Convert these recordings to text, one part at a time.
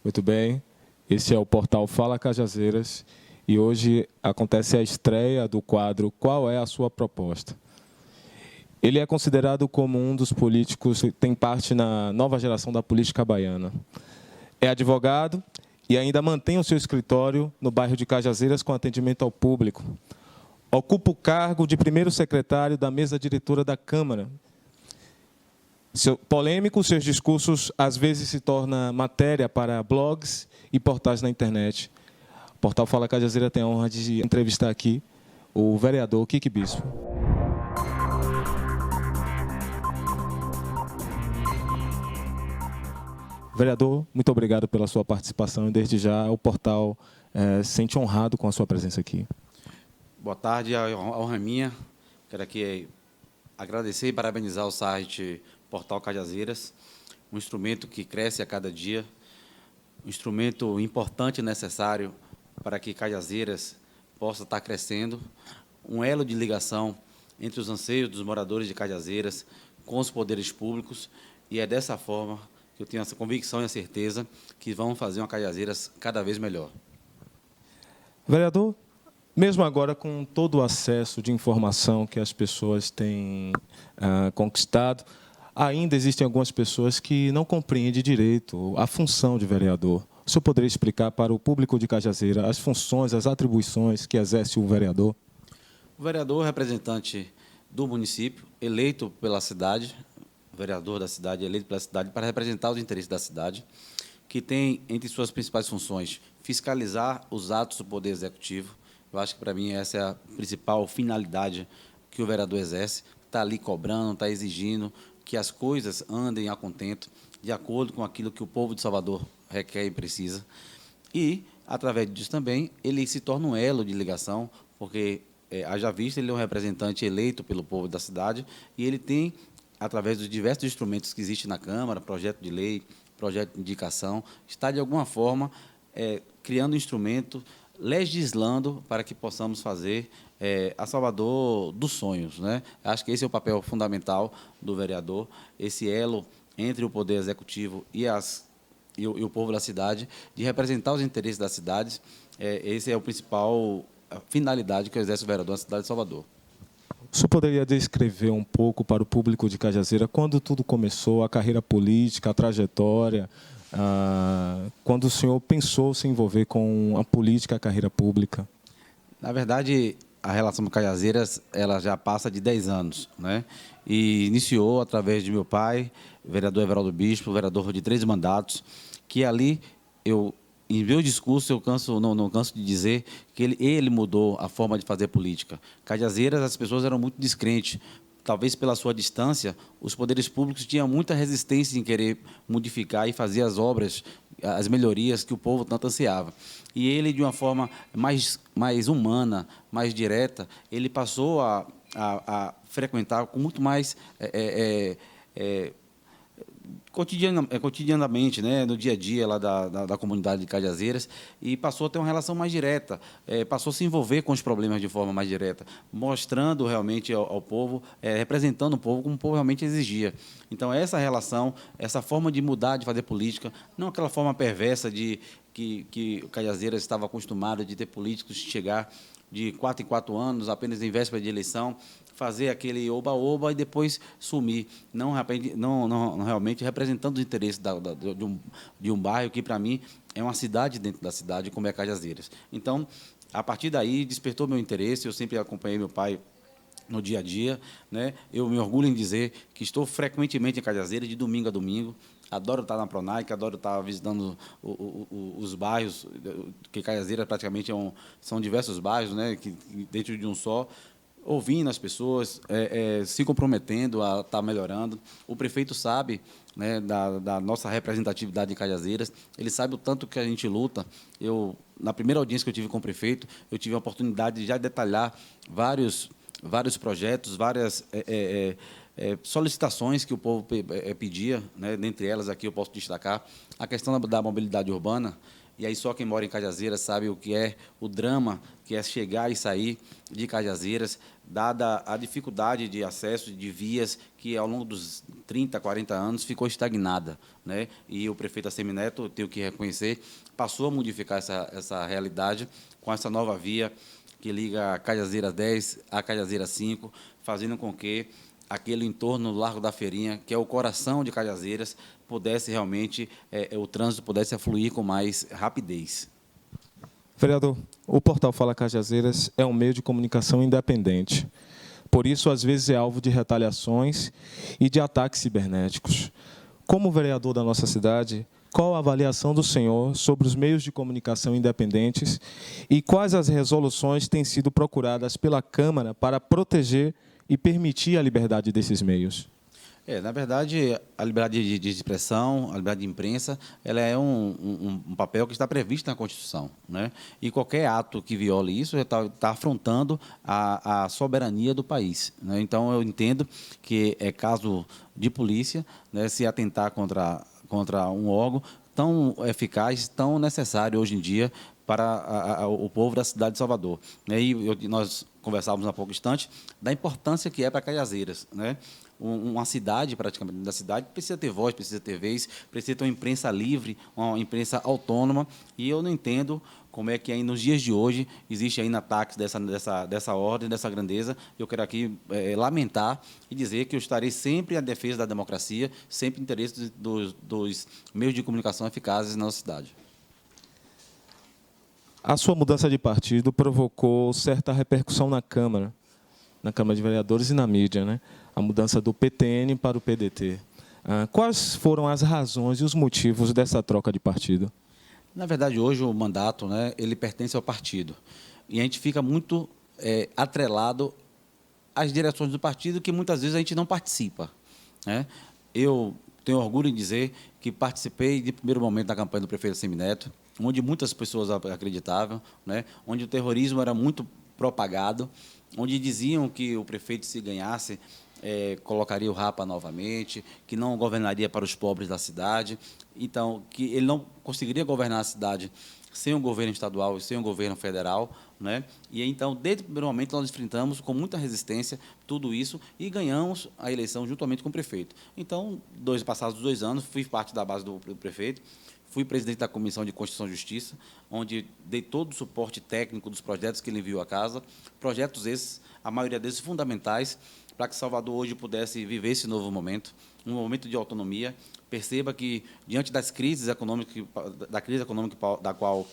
Muito bem, esse é o portal Fala Cajazeiras e hoje acontece a estreia do quadro Qual é a sua proposta? Ele é considerado como um dos políticos que tem parte na nova geração da política baiana. É advogado e ainda mantém o seu escritório no bairro de Cajazeiras com atendimento ao público. Ocupa o cargo de primeiro secretário da mesa diretora da Câmara. Polêmico, seus discursos às vezes se tornam matéria para blogs e portais na internet. O portal Fala Cajazeira tem a honra de entrevistar aqui o vereador Kiki Bispo. Vereador, muito obrigado pela sua participação e desde já o portal se sente honrado com a sua presença aqui. Boa tarde, a honra é minha. Quero aqui agradecer e parabenizar o site Portal Cajazeiras, um instrumento que cresce a cada dia, um instrumento importante e necessário para que Cajazeiras possa estar crescendo, um elo de ligação entre os anseios dos moradores de Cajazeiras com os poderes públicos, e é dessa forma que eu tenho essa convicção e a certeza que vão fazer uma Cajazeiras cada vez melhor. Vereador, mesmo agora com todo o acesso de informação que as pessoas têm conquistado, ainda existem algumas pessoas que não compreendem direito a função de vereador. O senhor poderia explicar para o público de Cajazeira as funções, as atribuições que exerce o vereador? O vereador é representante do município, eleito pela cidade, o vereador da cidade eleito pela cidade para representar os interesses da cidade, que tem, entre suas principais funções, fiscalizar os atos do Poder Executivo. Eu acho que, para mim, essa é a principal finalidade que o vereador exerce, está ali cobrando, está exigindo que as coisas andem a contento, de acordo com aquilo que o povo de Salvador requer e precisa. E, através disso também, ele se torna um elo de ligação, porque, haja vista, ele é um representante eleito pelo povo da cidade e ele tem, através dos diversos instrumentos que existem na Câmara, projeto de lei, projeto de indicação, está, de alguma forma, criando um instrumento, legislando para que possamos fazer a Salvador dos sonhos, né? Acho que esse é o papel fundamental do vereador, esse elo entre o Poder Executivo e o povo da cidade, de representar os interesses das cidades. Esse é o principal finalidade que exerce o vereador na cidade de Salvador. O senhor poderia descrever um pouco para o público de Cajazeira quando tudo começou, a carreira política, a trajetória, quando o senhor pensou se envolver com a política, a carreira pública? Na verdade, a relação com Cajazeiras ela já passa de 10 anos, né? E iniciou através de meu pai, vereador Everaldo Bispo, vereador de 3 mandatos, que ali, em meu discurso, não canso de dizer que ele mudou a forma de fazer política. Cajazeiras, as pessoas eram muito descrentes. Talvez pela sua distância, os poderes públicos tinham muita resistência em querer modificar e fazer as obras, as melhorias que o povo tanto ansiava. E ele, de uma forma mais humana, mais direta, ele passou a frequentar com muito mais cotidianamente, né, no dia a dia lá da comunidade de Cajazeiras, e passou a ter uma relação mais direta, passou a se envolver com os problemas de forma mais direta, mostrando realmente ao povo, representando o povo como o povo realmente exigia. Então, essa relação, essa forma de mudar, de fazer política, não aquela forma perversa de que Cajazeiras estava acostumado de ter políticos chegar de 4 em 4 anos, apenas em véspera de eleição, fazer aquele oba-oba e depois sumir, não realmente representando os interesses de um bairro que, para mim, é uma cidade dentro da cidade, como é Cajazeiras. Então, a partir daí, despertou meu interesse, eu sempre acompanhei meu pai no dia a dia, né? Eu me orgulho em dizer que estou frequentemente em Cajazeiras, de domingo a domingo. Adoro estar na Pronaic, adoro estar visitando os bairros, que Cajazeiras praticamente são diversos bairros, né? Que dentro de um só, ouvindo as pessoas, se comprometendo a estar melhorando. O prefeito sabe, né, da nossa representatividade em Cajazeiras, ele sabe o tanto que a gente luta. Na primeira audiência que eu tive com o prefeito, eu tive a oportunidade de já detalhar vários projetos, várias solicitações que o povo pedia, né? Dentre elas, aqui eu posso destacar a questão da mobilidade urbana. E aí só quem mora em Cajazeiras sabe o que é o drama, que é chegar e sair de Cajazeiras, dada a dificuldade de acesso de vias que, ao longo dos 30, 40 anos, ficou estagnada, né? E o prefeito Assemineto, eu tenho que reconhecer, passou a modificar essa realidade com essa nova via que liga Cajazeiras 10 a Cajazeiras 5, fazendo com que aquele entorno do Largo da Feirinha, que é o coração de Cajazeiras, pudesse realmente, o trânsito pudesse fluir com mais rapidez. Vereador, o portal Fala Cajazeiras é um meio de comunicação independente. Por isso, às vezes, é alvo de retaliações e de ataques cibernéticos. Como vereador da nossa cidade, qual a avaliação do senhor sobre os meios de comunicação independentes e quais as resoluções têm sido procuradas pela Câmara para proteger e permitir a liberdade desses meios? Na verdade, a liberdade de expressão, a liberdade de imprensa, ela é um papel que está previsto na Constituição, né? E qualquer ato que viole isso está afrontando a soberania do país, né? Então, eu entendo que é caso de polícia, né, se atentar contra um órgão tão eficaz, tão necessário hoje em dia para o povo da cidade de Salvador. E nós conversávamos há pouco instante da importância que é para Cajazeiras, né? Uma cidade, praticamente, da cidade, precisa ter voz, precisa ter vez, precisa ter uma imprensa livre, uma imprensa autônoma, e eu não entendo como é que aí, nos dias de hoje, existe ainda ataques dessa ordem, dessa grandeza. Eu quero aqui lamentar e dizer que eu estarei sempre à defesa da democracia, sempre em interesse dos meios de comunicação eficazes na nossa cidade. A sua mudança de partido provocou certa repercussão na Câmara de Vereadores e na mídia, né? A mudança do PTN para o PDT. Quais foram as razões e os motivos dessa troca de partido? Na verdade, hoje o mandato, né, ele pertence ao partido. E a gente fica muito atrelado às direções do partido, que muitas vezes a gente não participa, né? Eu tenho orgulho em dizer que participei de primeiro momento da campanha do prefeito Assemineto, onde muitas pessoas acreditavam, né, onde o terrorismo era muito propagado, onde diziam que o prefeito, se ganhasse, colocaria o Rapa novamente, que não governaria para os pobres da cidade, então, que ele não conseguiria governar a cidade sem um governo estadual e sem um governo federal, né? E então, desde o primeiro momento, nós enfrentamos com muita resistência tudo isso e ganhamos a eleição juntamente com o prefeito. Então, passados 2 anos, fui parte da base do prefeito, fui presidente da Comissão de Constituição e Justiça, onde dei todo o suporte técnico dos projetos que ele enviou à casa, projetos esses, a maioria deles fundamentais, para que Salvador hoje pudesse viver esse novo momento, um momento de autonomia. Perceba que, diante da crise econômica da qual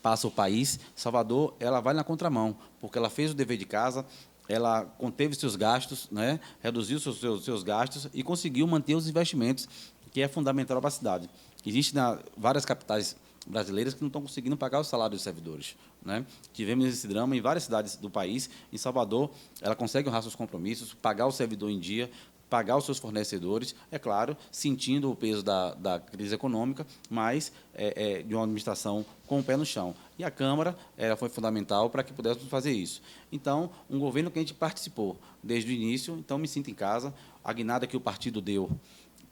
passa o país, Salvador ela vai na contramão, porque ela fez o dever de casa, ela conteve seus gastos, né, reduziu seus gastos e conseguiu manter os investimentos, que é fundamental para a cidade. Existem várias capitais brasileiras que não estão conseguindo pagar os salários dos servidores, né? Tivemos esse drama em várias cidades do país. Em Salvador, ela consegue honrar seus compromissos, pagar o servidor em dia, pagar os seus fornecedores, é claro, sentindo o peso da crise econômica, mas de uma administração com o pé no chão. E a Câmara foi fundamental para que pudéssemos fazer isso. Então, um governo que a gente participou desde o início, então me sinto em casa. A guinada que o partido deu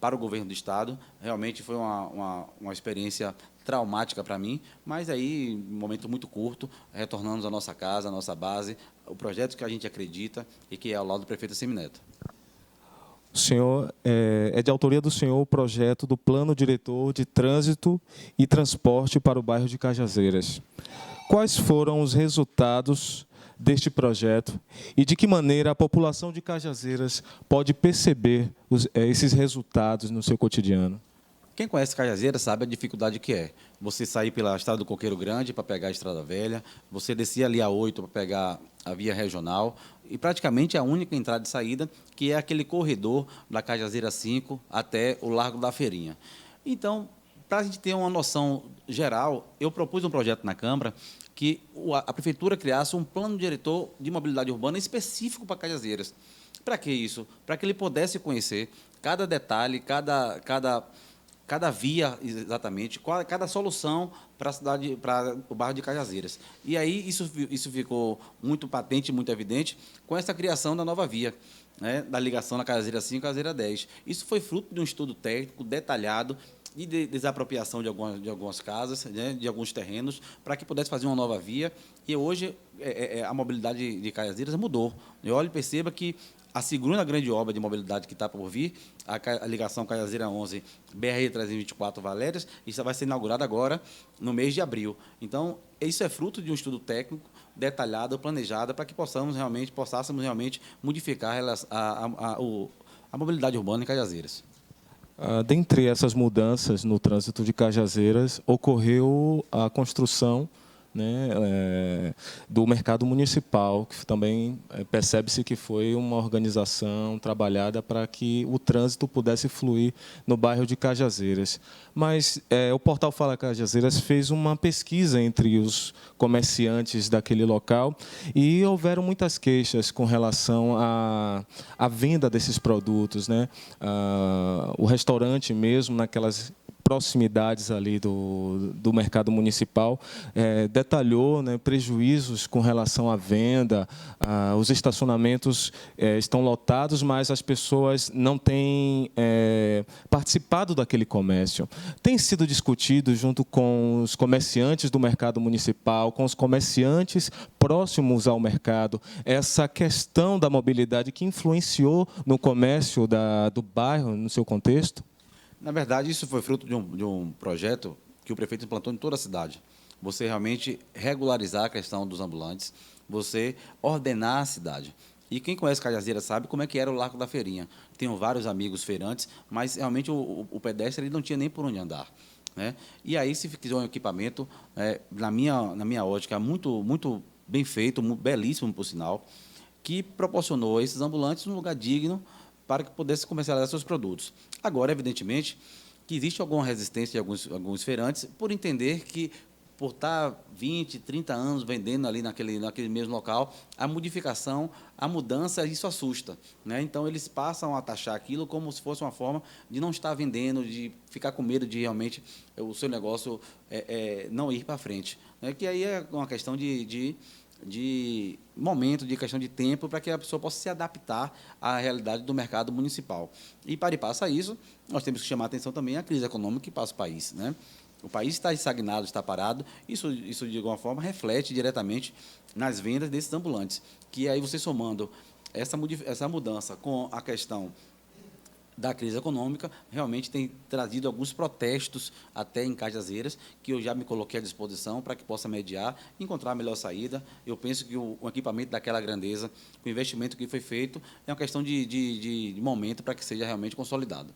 para o governo do Estado, realmente foi uma experiência traumática para mim, mas aí, em um momento muito curto, retornamos à nossa casa, à nossa base, o projeto que a gente acredita e que é ao lado do prefeito Assemineto. O senhor, é de autoria do senhor o projeto do Plano Diretor de Trânsito e Transporte para o bairro de Cajazeiras. Quais foram os resultados deste projeto e de que maneira a população de Cajazeiras pode perceber esses resultados no seu cotidiano? Quem conhece Cajazeiras sabe a dificuldade que é. Você sair pela Estrada do Coqueiro Grande para pegar a Estrada Velha, você descer ali a 8 para pegar a via regional, e praticamente a única entrada e saída, que é aquele corredor da Cajazeira 5 até o Largo da Feirinha. Então, para a gente ter uma noção geral, eu propus um projeto na Câmara que a Prefeitura criasse um plano diretor de mobilidade urbana específico para Cajazeiras. Para que isso? Para que ele pudesse conhecer cada detalhe, cada via, exatamente, cada solução para a cidade, para o bairro de Cajazeiras. E aí isso ficou muito patente, muito evidente, com essa criação da nova via, né, da ligação da Cajazeira 5 à Cajazeira 10. Isso foi fruto de um estudo técnico detalhado, de desapropriação de algumas casas, né, de alguns terrenos, para que pudesse fazer uma nova via. E hoje a mobilidade de Cajazeiras mudou. Eu olho e perceba que a segunda grande obra de mobilidade que está por vir, a ligação Cajazeira 11, BR-324 Valérias, isso vai ser inaugurada agora, no mês de abril. Então, isso é fruto de um estudo técnico detalhado, planejado, para que possássemos realmente modificar a mobilidade urbana em Cajazeiras. Dentre essas mudanças no trânsito de Cajazeiras, ocorreu a construção, né, do mercado municipal, que também percebe-se que foi uma organização trabalhada para que o trânsito pudesse fluir no bairro de Cajazeiras. Mas o portal Fala Cajazeiras fez uma pesquisa entre os comerciantes daquele local e houveram muitas queixas com relação à venda desses produtos, né? O restaurante mesmo, naquelas proximidades ali do mercado municipal, detalhou, né, prejuízos com relação à venda. Os estacionamentos estão lotados, mas as pessoas não têm participado daquele comércio. Tem sido discutido junto com os comerciantes do mercado municipal, com os comerciantes próximos ao mercado, essa questão da mobilidade que influenciou no comércio do bairro, no seu contexto? Na verdade, isso foi fruto de um projeto que o prefeito implantou em toda a cidade. Você realmente regularizar a questão dos ambulantes, você ordenar a cidade. E quem conhece Cajazeiras sabe como é que era o Largo da Feirinha. Tenho vários amigos feirantes, mas realmente o pedestre ele não tinha nem por onde andar, né? E aí, se fizer um equipamento, na minha ótica, muito bem feito, belíssimo, por sinal, que proporcionou a esses ambulantes um lugar digno para que pudesse comercializar seus produtos. Agora, evidentemente, que existe alguma resistência de alguns feirantes por entender que, por estar 20, 30 anos vendendo ali naquele mesmo local, a modificação, a mudança, isso assusta, né? Então, eles passam a taxar aquilo como se fosse uma forma de não estar vendendo, de ficar com medo de realmente o seu negócio não ir para frente, né? Que aí é uma questão de momento, de questão de tempo, para que a pessoa possa se adaptar à realidade do mercado municipal. E, para passar isso, nós temos que chamar a atenção também à crise econômica que passa o país, né? O país está estagnado, está parado, isso, de alguma forma, reflete diretamente nas vendas desses ambulantes, que aí você somando essa mudança com a questão da crise econômica, realmente tem trazido alguns protestos até em Cajazeiras, que eu já me coloquei à disposição para que possa mediar, encontrar a melhor saída. Eu penso que o equipamento daquela grandeza, o investimento que foi feito, é uma questão de momento para que seja realmente consolidado.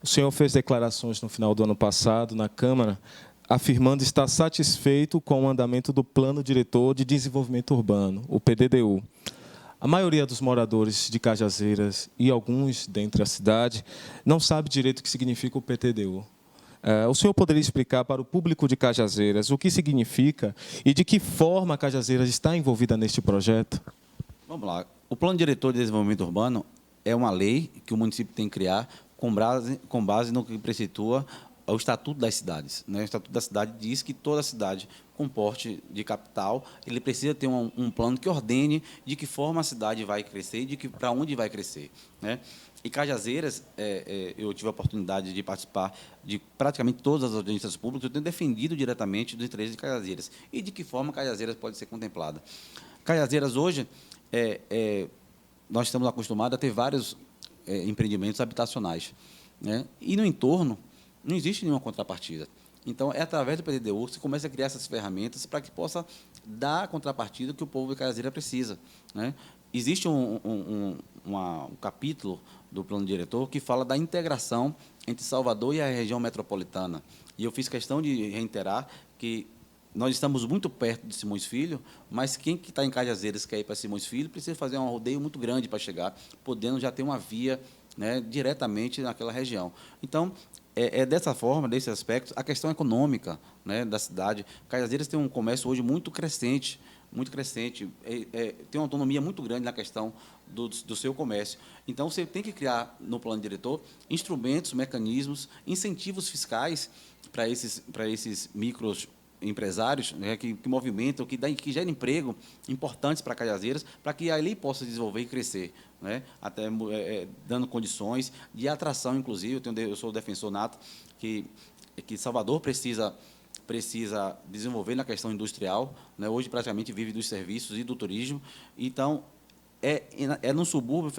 O senhor fez declarações no final do ano passado na Câmara, afirmando estar satisfeito com o andamento do Plano Diretor de Desenvolvimento Urbano, o PDDU. A maioria dos moradores de Cajazeiras e alguns dentro da cidade não sabe direito o que significa o PTDU. O senhor poderia explicar para o público de Cajazeiras o que significa e de que forma Cajazeiras está envolvida neste projeto? Vamos lá. O Plano Diretor de Desenvolvimento Urbano é uma lei que o município tem que criar com base no que preceitua o Estatuto das Cidades, né? O Estatuto da Cidade diz que toda cidade com porte de capital, ele precisa ter um plano que ordene de que forma a cidade vai crescer e para onde vai crescer, né? E Cajazeiras, eu tive a oportunidade de participar de praticamente todas as audiências públicas, eu tenho defendido diretamente os interesses de Cajazeiras e de que forma Cajazeiras pode ser contemplada. Cajazeiras, hoje, nós estamos acostumados a ter vários empreendimentos habitacionais, né? E, no entorno, não existe nenhuma contrapartida. Então, é através do PDDU que se começa a criar essas ferramentas para que possa dar a contrapartida que o povo de Cajazeiras precisa, né? Existe um capítulo do plano diretor que fala da integração entre Salvador e a região metropolitana. E eu fiz questão de reiterar que nós estamos muito perto de Simões Filho, mas quem que está em Cajazeiras quer ir para Simões Filho precisa fazer um rodeio muito grande para chegar, podendo já ter uma via, né, diretamente naquela região. Então, dessa forma, desse aspecto, a questão econômica, né, da cidade. Cajazeiras tem um comércio hoje muito crescente, tem uma autonomia muito grande na questão do seu comércio. Então, você tem que criar, no plano diretor, instrumentos, mecanismos, incentivos fiscais para esses empresários, né, que movimentam, que geram emprego importantes para Cajazeiras, para que ali possa desenvolver e crescer, né, até dando condições de atração, inclusive. Eu sou defensor nato que Salvador precisa desenvolver na questão industrial, né? Hoje praticamente vive dos serviços e do turismo. Então, é no subúrbio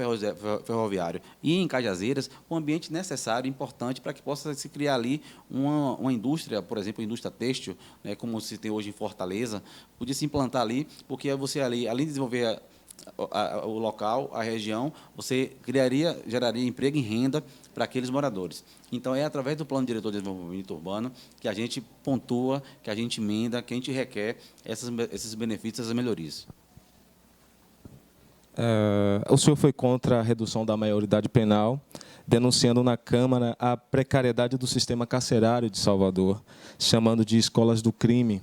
ferroviário e em Cajazeiras um ambiente necessário, importante, para que possa se criar ali uma indústria, por exemplo, a indústria têxtil, né, como se tem hoje em Fortaleza, podia se implantar ali, porque você ali, além de desenvolver o local, a região, você geraria emprego e renda para aqueles moradores. Então, é através do Plano Diretor de Desenvolvimento Urbano que a gente pontua, que a gente emenda, que a gente requer esses benefícios, essas melhorias. O senhor foi contra a redução da maioridade penal, denunciando na Câmara a precariedade do sistema carcerário de Salvador, chamando de escolas do crime.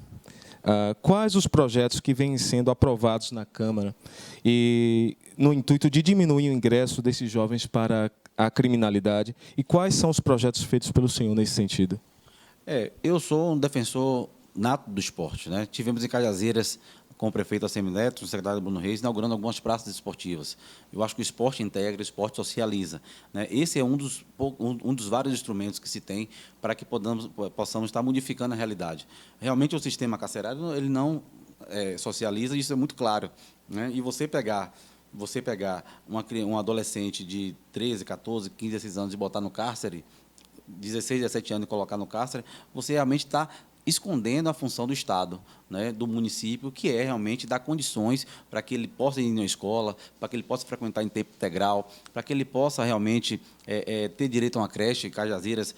Quais os projetos que vêm sendo aprovados na Câmara e no intuito de diminuir o ingresso desses jovens para a criminalidade, e quais são os projetos feitos pelo senhor nesse sentido? Eu sou um defensor nato do esporte, né? Tivemos em Cajazeiras, com o prefeito Assemineto, o secretário Bruno Reis, inaugurando algumas praças esportivas. Eu acho que o esporte integra, o esporte socializa, né? Esse é um dos vários instrumentos que se tem para que possamos estar modificando a realidade. Realmente, o sistema carcerário ele não socializa, isso é muito claro, né? E você pegar um adolescente de 13, 14, 15, 16 anos e botar no cárcere, 16, 17 anos e colocar no cárcere, você realmente está escondendo a função do Estado, né, do município, que é realmente dar condições para que ele possa ir na escola, para que ele possa frequentar em tempo integral, para que ele possa realmente ter direito a uma creche. Cajazeiras,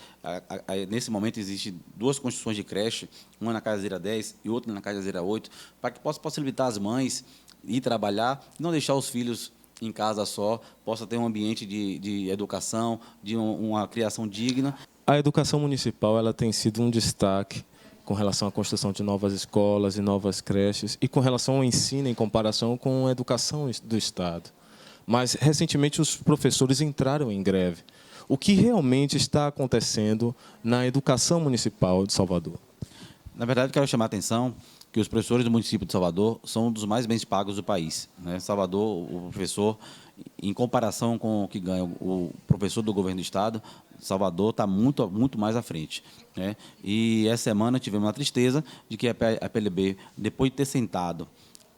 nesse momento, existem 2 construções de creche, uma na Cajazeira 10 e outra na Cajazeira 8, para que possa possibilitar as mães ir trabalhar, não deixar os filhos em casa só, possa ter um ambiente de educação, de uma criação digna. A educação municipal ela tem sido um destaque com relação à construção de novas escolas e novas creches e com relação ao ensino em comparação com a educação do Estado. Mas, recentemente, os professores entraram em greve. O que realmente está acontecendo na educação municipal de Salvador? Na verdade, quero chamar a atenção que os professores do município de Salvador são um dos mais bem pagos do país, né? Salvador, o professor, em comparação com o que ganha o professor do governo do Estado, Salvador está muito mais à frente, né? E essa semana tivemos a tristeza de que a PLB, depois de ter sentado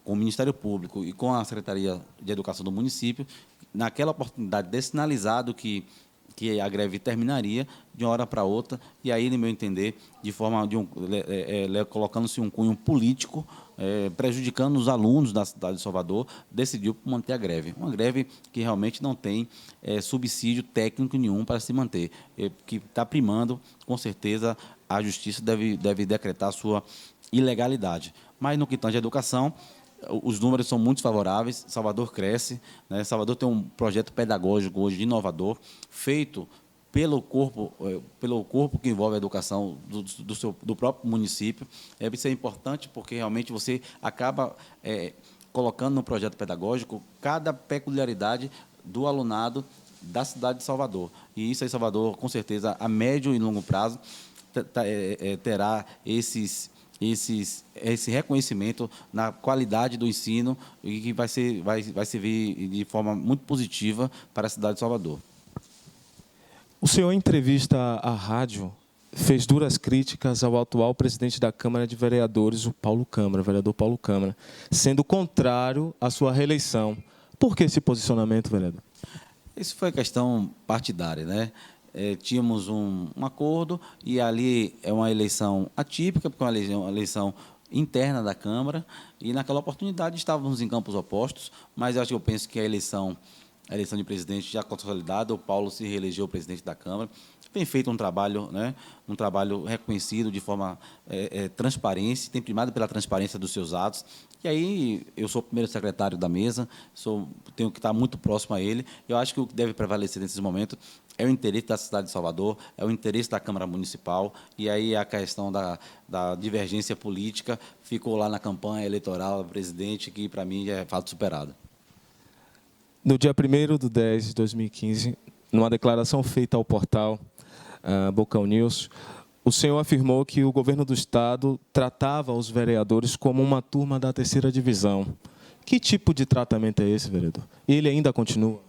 com o Ministério Público e com a Secretaria de Educação do município, naquela oportunidade de sinalizado que a greve terminaria de uma hora para outra, e aí, no meu entender, colocando-se um cunho político, prejudicando os alunos da cidade de Salvador, decidiu manter a greve. Uma greve que realmente não tem subsídio técnico nenhum para se manter, que está primando, com certeza, a Justiça deve decretar a sua ilegalidade. Mas, no que tange à educação, os números são muito favoráveis, Salvador cresce, né? Salvador tem um projeto pedagógico hoje inovador, feito pelo corpo que envolve a educação do próprio município. Isso é importante porque realmente você acaba colocando no projeto pedagógico cada peculiaridade do alunado da cidade de Salvador. E isso aí, Salvador, com certeza, a médio e longo prazo, terá esse reconhecimento na qualidade do ensino e que vai servir de forma muito positiva para a cidade de Salvador. O senhor, em entrevista à rádio, fez duras críticas ao atual presidente da Câmara de Vereadores, o vereador Paulo Câmara, sendo contrário à sua reeleição. Por que esse posicionamento, vereador? Isso foi questão partidária, né? Tínhamos um acordo e ali é uma eleição atípica, porque é uma eleição interna da Câmara, e naquela oportunidade estávamos em campos opostos, mas eu penso que a eleição de presidente já consolidada, o Paulo se reelegeu presidente da Câmara, tem feito um trabalho, né, um trabalho reconhecido de forma transparente, tem primado pela transparência dos seus atos. E aí, eu sou o primeiro secretário da mesa, tenho que estar muito próximo a ele. Eu acho que o que deve prevalecer nesses momentos é o interesse da cidade de Salvador, é o interesse da Câmara Municipal, e aí a questão da divergência política ficou lá na campanha eleitoral do presidente, que, para mim, é fato superado. No dia 1º de 10 de 2015, numa declaração feita ao portal Bocão News, o senhor afirmou que o governo do Estado tratava os vereadores como uma turma da terceira divisão. Que tipo de tratamento é esse, vereador? E ele ainda continua?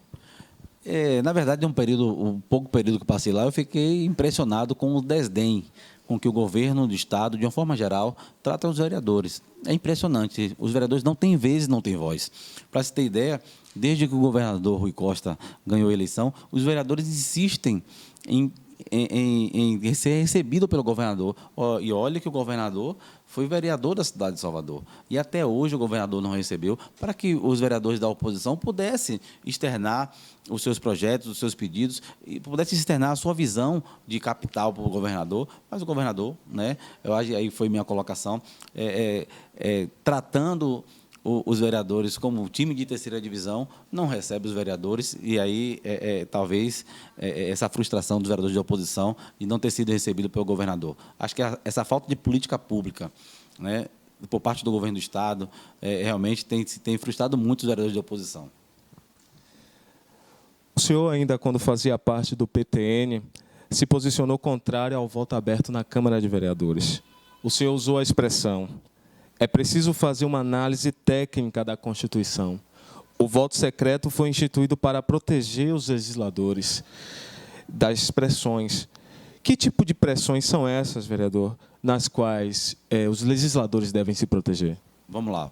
Na verdade, um pouco período que passei lá, eu fiquei impressionado com o desdém com que o governo do Estado, de uma forma geral, trata os vereadores. É impressionante. Os vereadores não têm vez e não têm voz. Para se ter ideia, desde que o governador Rui Costa ganhou a eleição, os vereadores insistem em ser recebido pelo governador. E olha que o governador foi vereador da cidade de Salvador. E até hoje o governador não recebeu, para que os vereadores da oposição pudessem externar os seus projetos, os seus pedidos, e pudessem externar a sua visão de capital para o governador. Mas o governador, né, eu acho, aí foi minha colocação, tratando os vereadores como time de terceira divisão, não recebe os vereadores, e aí talvez essa frustração dos vereadores de oposição de não ter sido recebido pelo governador. Acho que essa falta de política pública, né, por parte do governo do Estado, realmente tem frustrado muito os vereadores de oposição. O senhor, ainda quando fazia parte do PTN, se posicionou contrário ao voto aberto na Câmara de Vereadores. O senhor usou a expressão: é preciso fazer uma análise técnica da Constituição. O voto secreto foi instituído para proteger os legisladores das pressões. Que tipo de pressões são essas, vereador, nas quais os legisladores devem se proteger? Vamos lá.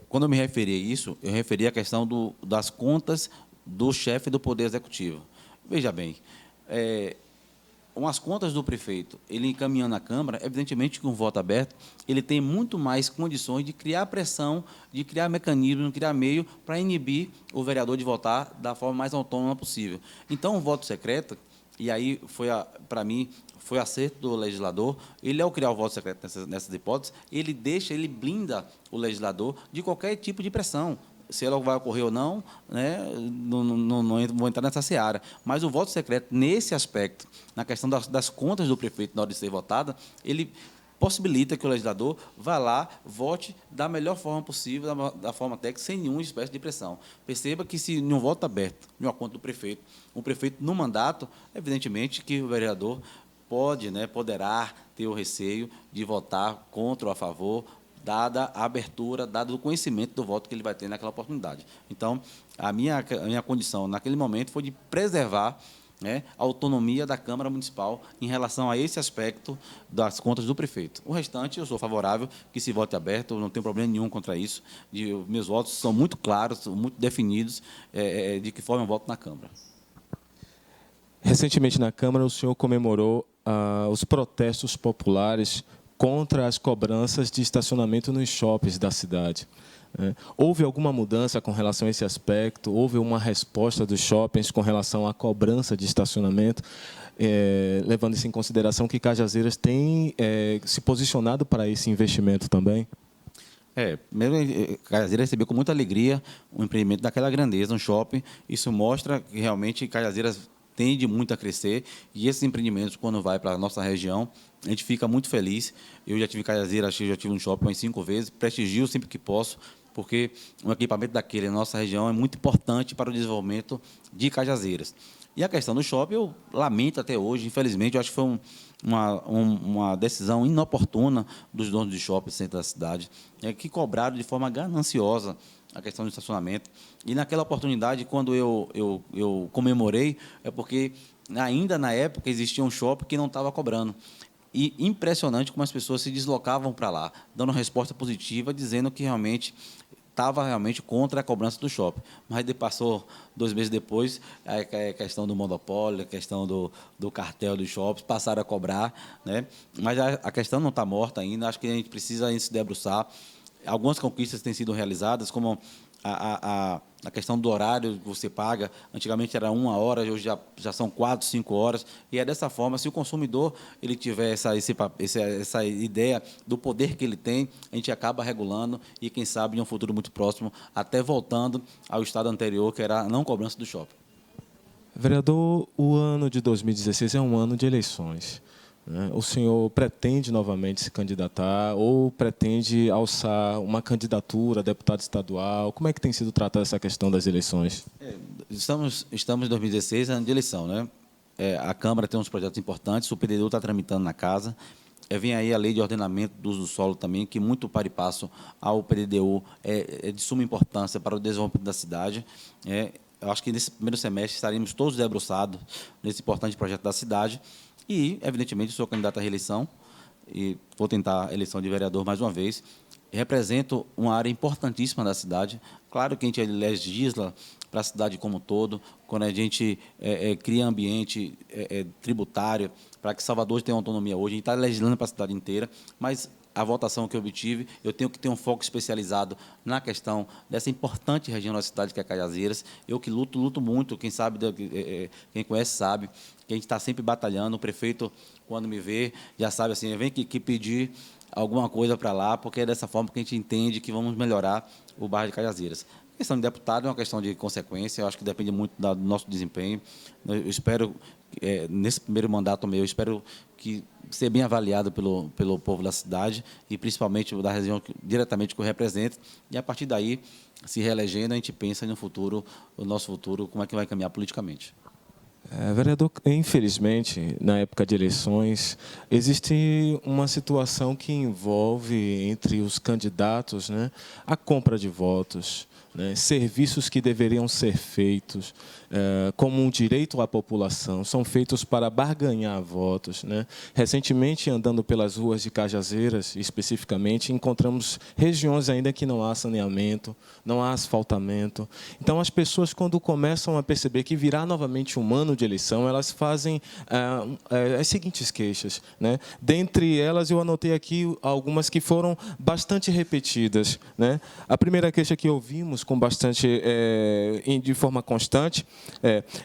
Quando eu me referi a isso, eu referi à questão das contas do chefe do Poder Executivo. Veja bem, umas contas do prefeito, ele encaminhando à Câmara, evidentemente que um voto aberto, ele tem muito mais condições de criar pressão, de criar mecanismos, de criar meio para inibir o vereador de votar da forma mais autônoma possível. Então, o voto secreto, e aí para mim, foi acerto do legislador, ele, ao criar o voto secreto nessas hipóteses, ele blinda o legislador de qualquer tipo de pressão. Se ela vai ocorrer ou não, né, não vou entrar nessa seara. Mas o voto secreto, nesse aspecto, na questão das contas do prefeito na hora de ser votada, ele possibilita que o legislador vá lá, vote da melhor forma possível, da forma técnica, sem nenhuma espécie de pressão. Perceba que, se em um voto aberto, em uma conta do prefeito, o prefeito, no mandato, evidentemente que o vereador poderá ter o receio de votar contra ou a favor, dada a abertura, dado o conhecimento do voto que ele vai ter naquela oportunidade. Então, a minha condição, naquele momento, foi de preservar, né, a autonomia da Câmara Municipal em relação a esse aspecto das contas do prefeito. O restante, eu sou favorável que se vote aberto, eu não tenho problema nenhum contra isso. Meus votos são muito claros, muito definidos, de que forma eu voto na Câmara. Recentemente, na Câmara, o senhor comemorou os protestos populares contra as cobranças de estacionamento nos shoppings da cidade. Houve alguma mudança com relação a esse aspecto? Houve uma resposta dos shoppings com relação à cobrança de estacionamento, levando isso em consideração que Cajazeiras tem se posicionado para esse investimento também? Mesmo Cajazeiras recebeu com muita alegria um empreendimento daquela grandeza, um shopping. Isso mostra que realmente Cajazeiras tende muito a crescer, e esses empreendimentos, quando vai para a nossa região, a gente fica muito feliz. Eu já tive em Cajazeiras, já tive um shopping umas 5 vezes, prestigio sempre que posso, porque um equipamento daquele na nossa região é muito importante para o desenvolvimento de Cajazeiras. E a questão do shopping, eu lamento até hoje, infelizmente, eu acho que foi uma decisão inoportuna dos donos de shopping no centro da cidade, que cobraram de forma gananciosa a questão do estacionamento. E, naquela oportunidade, quando eu comemorei, é porque, ainda na época, existia um shopping que não estava cobrando. E impressionante como as pessoas se deslocavam para lá, dando resposta positiva, dizendo que estava contra a cobrança do shopping. Mas passou 2 meses depois, a questão do monopólio, a questão do cartel dos shoppings, passaram a cobrar, né? Mas a questão não está morta ainda, acho que a gente precisa ainda se debruçar. Algumas conquistas têm sido realizadas, como a questão do horário que você paga. Antigamente era 1 hora, hoje já são 4, 5 horas. E é dessa forma, se o consumidor ele tiver essa ideia do poder que ele tem, a gente acaba regulando e, quem sabe, em um futuro muito próximo, até voltando ao estado anterior, que era a não cobrança do shopping. Vereador, o ano de 2016 é um ano de eleições. O senhor pretende novamente se candidatar ou pretende alçar uma candidatura a deputado estadual? Como é que tem sido tratada essa questão das eleições? Estamos em 2016, ano de eleição, né? a Câmara tem uns projetos importantes, o PDU está tramitando na casa. Vem aí a Lei de Ordenamento do Uso do Solo também, que muito para e passo ao PDDU é de suma importância para o desenvolvimento da cidade. Eu acho que nesse primeiro semestre estaremos todos debruçados nesse importante projeto da cidade e, evidentemente, sou candidato à reeleição e vou tentar a eleição de vereador mais uma vez. Represento uma área importantíssima da cidade. Claro que a gente legisla para a cidade como um todo, quando a gente cria ambiente tributário para que Salvador tenha autonomia hoje, a gente está legislando para a cidade inteira, mas a votação que eu obtive, eu tenho que ter um foco especializado na questão dessa importante região da cidade que é Cajazeiras. Eu que luto muito, quem sabe, quem conhece sabe, que a gente está sempre batalhando. O prefeito, quando me vê, já sabe assim, vem que pedir alguma coisa para lá, porque é dessa forma que a gente entende que vamos melhorar o bairro de Cajazeiras. A questão de deputado é uma questão de consequência, eu acho que depende muito do nosso desempenho. Eu espero, nesse primeiro mandato meu, eu espero que ser bem avaliado pelo povo da cidade e principalmente da região diretamente que eu represento. E, a partir daí, se reelegendo, a gente pensa no futuro, o nosso futuro, como é que vai caminhar politicamente. Vereador, infelizmente, na época de eleições, existe uma situação que envolve entre os candidatos, né, a compra de votos, né, serviços que deveriam ser feitos como um direito à população, são feitos para barganhar votos, né? Recentemente, andando pelas ruas de Cajazeiras, especificamente, encontramos regiões ainda que não há saneamento, não há asfaltamento. Então, as pessoas, quando começam a perceber que virá novamente um ano de eleição, elas fazem as seguintes queixas, né? Dentre elas, eu anotei aqui algumas que foram bastante repetidas, né? A primeira queixa que ouvimos com bastante, de forma constante,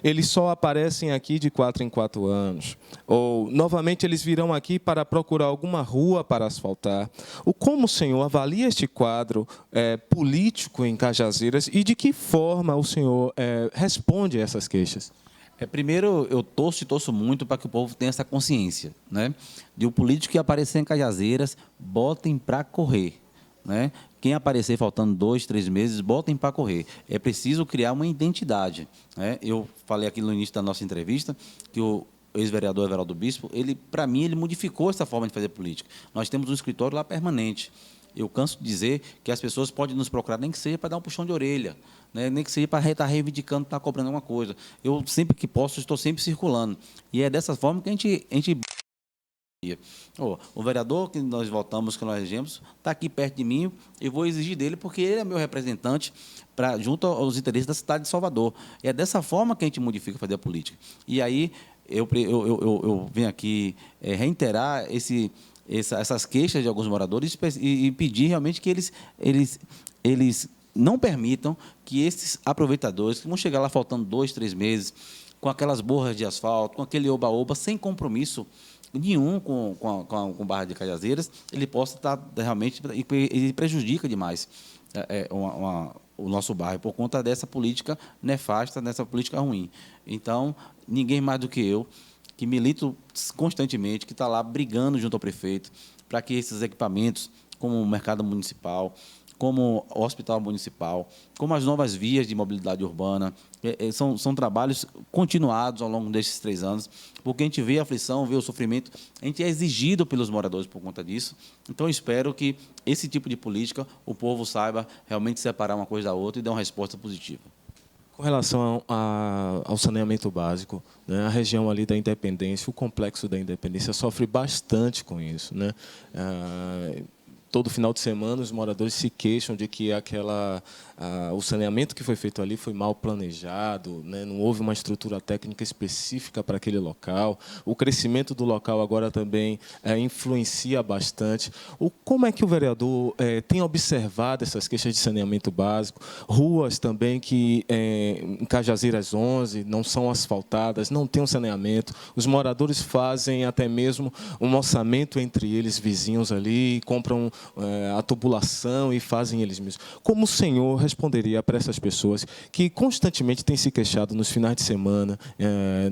eles só aparecem aqui de 4 em 4 anos. Ou, novamente, eles virão aqui para procurar alguma rua para asfaltar. Como o senhor avalia este quadro político em Cajazeiras e de que forma o senhor responde a essas queixas? Primeiro, eu torço muito para que o povo tenha essa consciência, né? De o político que aparecer em Cajazeiras, botem para correr, né? Quem aparecer faltando 2, 3 meses, botem para correr. É preciso criar uma identidade, né? Eu falei aqui no início da nossa entrevista que o ex-vereador Everaldo Bispo, para mim, ele modificou essa forma de fazer política. Nós temos um escritório lá permanente. Eu canso de dizer que as pessoas podem nos procurar, nem que seja para dar um puxão de orelha, né? Nem que seja para estar reivindicando, estar cobrando alguma coisa. Eu, sempre que posso, estou sempre circulando. E é dessa forma que a gente... O vereador que nós votamos, que nós elegemos, está aqui perto de mim, eu vou exigir dele, porque ele é meu representante junto aos interesses da cidade de Salvador. E é dessa forma que a gente modifica fazer a política. E aí, eu venho aqui reiterar essas queixas de alguns moradores e pedir realmente que eles não permitam que esses aproveitadores, que vão chegar lá faltando 2, 3 meses, com aquelas borras de asfalto, com aquele oba-oba, sem compromisso nenhum com o bairro de Cajazeiras, ele possa estar realmente, e prejudica demais o nosso bairro, por conta dessa política nefasta, dessa política ruim. Então, ninguém mais do que eu, que milito constantemente, que está lá brigando junto ao prefeito, para que esses equipamentos, como o mercado municipal, como o hospital municipal, como as novas vias de mobilidade urbana, são trabalhos continuados ao longo desses 3 anos, porque a gente vê a aflição, vê o sofrimento, a gente é exigido pelos moradores por conta disso. Então, eu espero que esse tipo de política o povo saiba realmente separar uma coisa da outra e dar uma resposta positiva. Com relação ao saneamento básico, né, a região ali da Independência, o complexo da Independência sofre bastante com isso, né? Todo final de semana, os moradores se queixam de que o saneamento que foi feito ali foi mal planejado, né? Não houve uma estrutura técnica específica para aquele local. O crescimento do local agora também influencia bastante. Como é que o vereador tem observado essas queixas de saneamento básico? Ruas também que, em Cajazeiras 11, não são asfaltadas, não tem um saneamento. Os moradores fazem até mesmo um orçamento entre eles, vizinhos ali, compram a tubulação e fazem eles mesmos. Como o senhor responderia para essas pessoas que constantemente têm se queixado nos finais de semana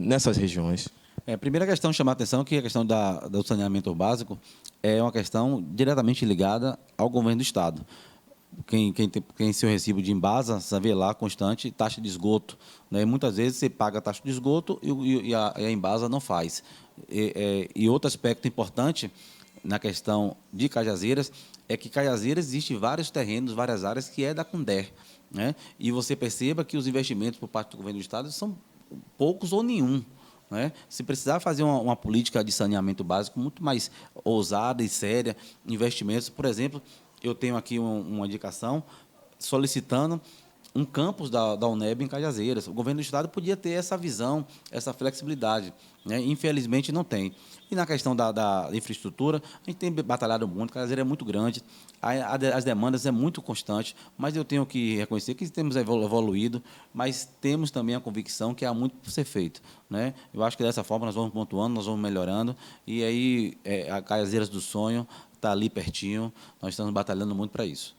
nessas regiões? A primeira questão que chamar a atenção é que a questão do saneamento básico é uma questão diretamente ligada ao governo do Estado. quem seu recibo de Embasa, você vê lá, constante, taxa de esgoto. Né? Muitas vezes você paga a taxa de esgoto e a Embasa não faz. E outro aspecto importante na questão de Cajazeiras é que Cajazeiras existe vários terrenos, várias áreas que é da Conder. Né? E você perceba que os investimentos por parte do governo do Estado são poucos ou nenhum. Né? Se precisar fazer uma política de saneamento básico muito mais ousada e séria, investimentos, por exemplo, eu tenho aqui uma indicação solicitando um campus da UNEB em Cajazeiras. O governo do Estado podia ter essa visão, essa flexibilidade. Né? Infelizmente, não tem. E na questão da infraestrutura, a gente tem batalhado muito, Cajazeiras é muito grande, as demandas é muito constante, mas eu tenho que reconhecer que temos evoluído, mas temos também a convicção que há muito por ser feito. Né? Eu acho que dessa forma nós vamos pontuando, nós vamos melhorando, e aí a Cajazeiras do Sonho está ali pertinho, nós estamos batalhando muito para isso.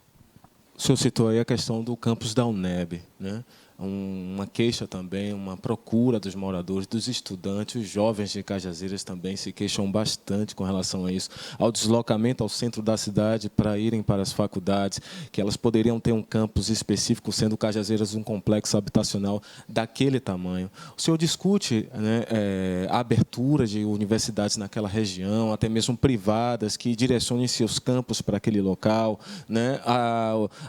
O senhor citou aí a questão do campus da UNEB, né? Uma queixa também, uma procura dos moradores, dos estudantes, os jovens de Cajazeiras também se queixam bastante com relação a isso, ao deslocamento ao centro da cidade para irem para as faculdades, que elas poderiam ter um campus específico, sendo Cajazeiras um complexo habitacional daquele tamanho. O senhor discute, né, a abertura de universidades naquela região, até mesmo privadas, que direcionem seus campos para aquele local, né?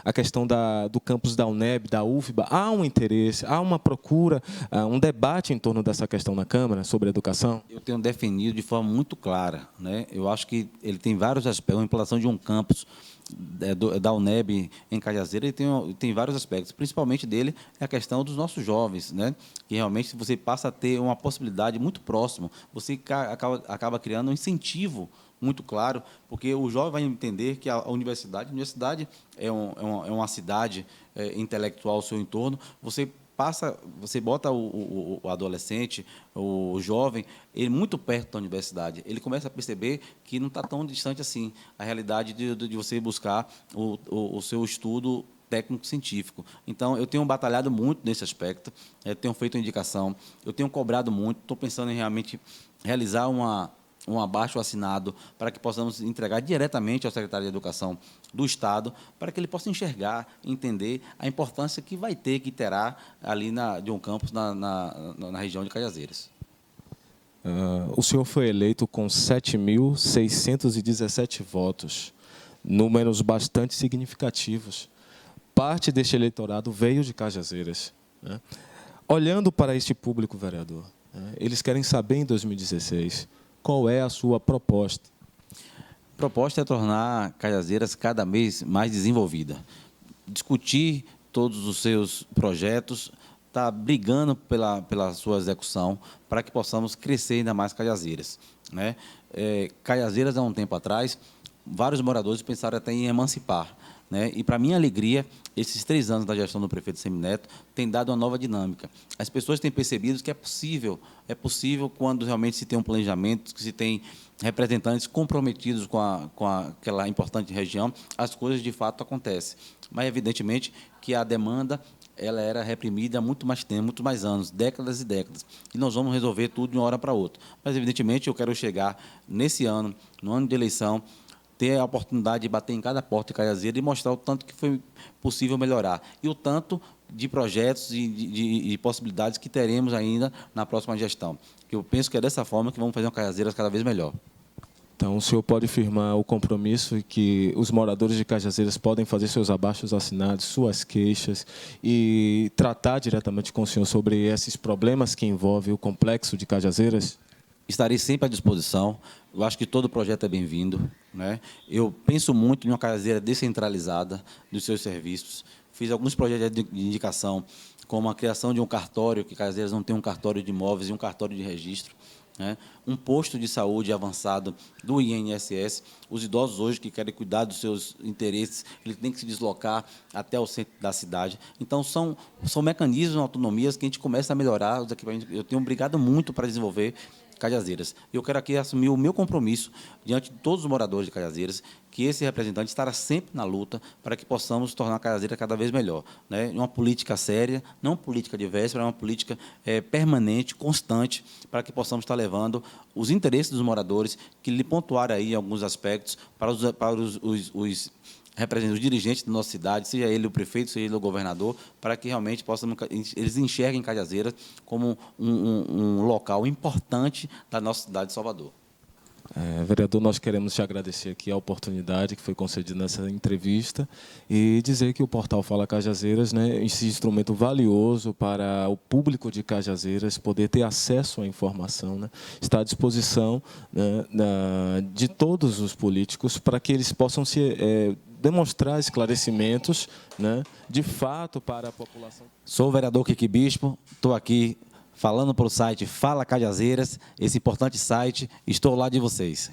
A questão do campus da UNEB, da UFBA, há um interesse, há uma procura, um debate em torno dessa questão na Câmara sobre a educação? Eu tenho definido de forma muito clara. Né? Eu acho que ele tem vários aspectos. A implantação de um campus da UNEB em Cajazeiras, ele tem vários aspectos. Principalmente dele é a questão dos nossos jovens, né? Que realmente você passa a ter uma possibilidade muito próxima. Você acaba criando um incentivo muito claro, porque o jovem vai entender que a universidade é uma cidade intelectual ao seu entorno. Você bota o adolescente, o jovem, ele muito perto da universidade. Ele começa a perceber que não está tão distante assim a realidade de você buscar o seu estudo técnico-científico. Então, eu tenho batalhado muito nesse aspecto, tenho feito a indicação, eu tenho cobrado muito, estou pensando em realmente realizar um abaixo-assinado para que possamos entregar diretamente ao secretário de Educação do Estado, para que ele possa enxergar, entender a importância que vai ter, que terá ali de um campus na região de Cajazeiras. O senhor foi eleito com 7.617 votos, números bastante significativos. Parte deste eleitorado veio de Cajazeiras. Né? Olhando para este público, vereador, eles querem saber em 2016... qual é a sua proposta? A proposta é tornar Cajazeiras cada vez mais desenvolvida. Discutir todos os seus projetos, estar brigando pela sua execução, para que possamos crescer ainda mais Cajazeiras. Né? Cajazeiras, há um tempo atrás, vários moradores pensaram até em emancipar. Né? E, para minha alegria, esses 3 anos da gestão do prefeito Semineto têm dado uma nova dinâmica. As pessoas têm percebido que é possível quando realmente se tem um planejamento, que se tem representantes comprometidos com aquela importante região, as coisas de fato acontecem. Mas, evidentemente, que a demanda ela era reprimida há muito mais tempo, muito mais anos, décadas e décadas. E nós vamos resolver tudo de uma hora para outra. Mas, evidentemente, eu quero chegar nesse ano, no ano de eleição, ter a oportunidade de bater em cada porta de Cajazeiras e mostrar o tanto que foi possível melhorar. E o tanto de projetos e de possibilidades que teremos ainda na próxima gestão. Eu penso que é dessa forma que vamos fazer uma Cajazeiras cada vez melhor. Então, o senhor pode firmar o compromisso que os moradores de Cajazeiras podem fazer seus abaixos-assinados, suas queixas e tratar diretamente com o senhor sobre esses problemas que envolvem o complexo de Cajazeiras? Estarei sempre à disposição. Eu acho que todo projeto é bem-vindo. Né? Eu penso muito em uma Cajazeira descentralizada dos seus serviços. Fiz alguns projetos de indicação, como a criação de um cartório, que Cajazeiras não tem um cartório de imóveis e um cartório de registro. Né? Um posto de saúde avançado do INSS. Os idosos hoje que querem cuidar dos seus interesses, eles têm que se deslocar até o centro da cidade. Então, são mecanismos, autonomias que a gente começa a melhorar os equipamentos. Eu tenho brigado muito para desenvolver Cajazeiras. Eu quero aqui assumir o meu compromisso diante de todos os moradores de Cajazeiras, que esse representante estará sempre na luta para que possamos tornar Cajazeiras cada vez melhor. Né? Uma política séria, não política de véspera, é uma política permanente, constante, para que possamos estar levando os interesses dos moradores, que lhe pontuaram aí alguns aspectos para os representa os dirigentes da nossa cidade, seja ele o prefeito, seja ele o governador, para que realmente eles enxerguem Cajazeiras como um local importante da nossa cidade de Salvador. Vereador, nós queremos te agradecer aqui a oportunidade que foi concedida nessa entrevista e dizer que o portal Fala Cajazeiras, né, esse instrumento valioso para o público de Cajazeiras poder ter acesso à informação, né, está à disposição, né, de todos os políticos para que eles possam demonstrar esclarecimentos, né, de fato para a população. Sou o vereador Kiki Bispo, estou aqui falando para o site Fala Cajazeiras, esse importante site, estou lá de vocês.